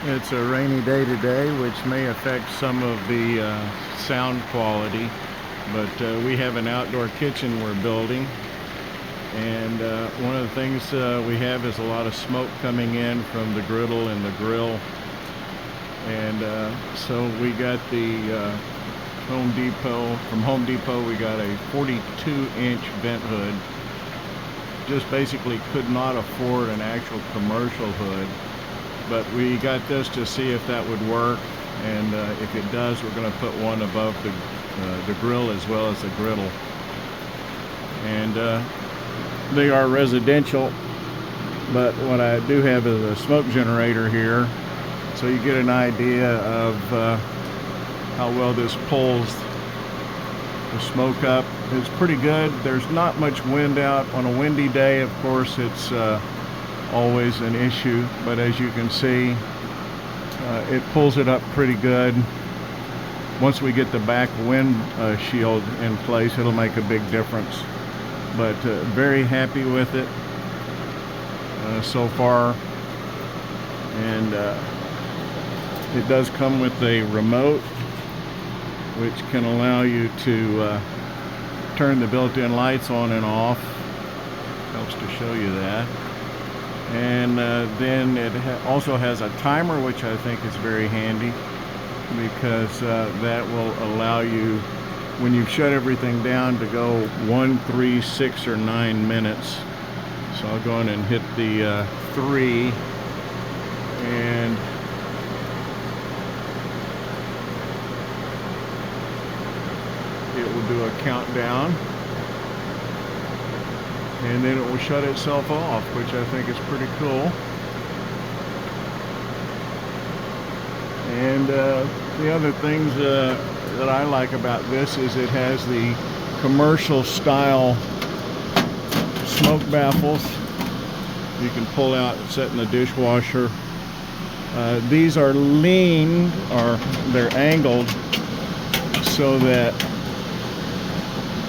It's a rainy day today, which may affect some of the sound quality, but we have an outdoor kitchen we're building, and one of the things we have is a lot of smoke coming in from the griddle and the grill, and so we got the from Home Depot we got a 42-inch vent hood. Just basically could not afford an actual commercial hood, but we got this to see if that would work, and if it does, we're going to put one above the grill as well as the griddle. And they are residential, but what I do have is a smoke generator here, so you get an idea of how well this pulls the smoke up. It's pretty good. There's not much wind out. On a windy day, of course, it's always an issue, but as you can see, it pulls it up pretty good. Once we get the back wind shield in place, it'll make a big difference, but very happy with it so far. And it does come with a remote, which can allow you to turn the built-in lights on and off. Helps to show you that. And then it also has a timer, which I think is very handy, because that will allow you, when you've shut everything down, to go 1, 3, 6, or 9 minutes. So I'll go in and hit the 3, and it will do a countdown, and then it will shut itself off, which I think is pretty cool. And the other things that I like about this is it has the commercial style smoke baffles you can pull out and set in the dishwasher. These are lean, or they're angled, so that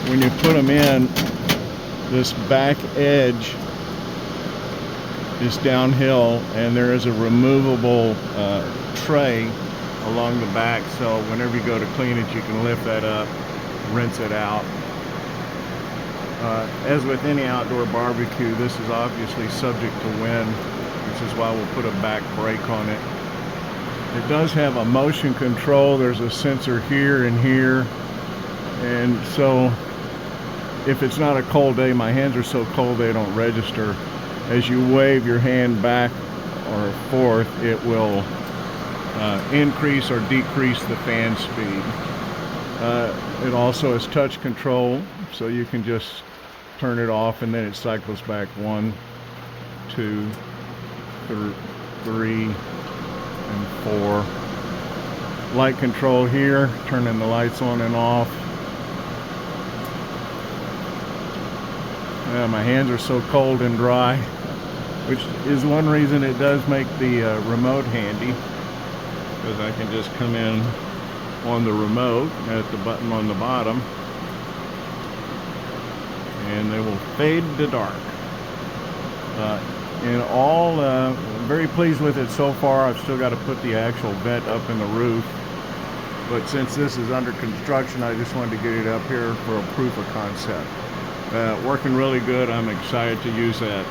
when you put them in, this back edge is downhill, and there is a removable tray along the back, so whenever you go to clean it, you can lift that up, rinse it out. As with any outdoor barbecue, this is obviously subject to wind, which is why we'll put a back brake on it. It does have a motion control. There's a sensor here and here, and so if it's not a cold day, my hands are so cold they don't register. As you wave your hand back or forth, it will increase or decrease the fan speed. It also has touch control, so you can just turn it off and then it cycles back 1, 2, 3, and 4. Light control here, turning the lights on and off. My hands are so cold and dry, which is one reason it does make the remote handy, because I can just come in on the remote at the button on the bottom, and they will fade to dark. In all, very pleased with it so far. I've still got to put the actual vent up in the roof, but since this is under construction, I just wanted to get it up here for a proof of concept. Working really good. I'm excited to use that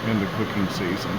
in the cooking season.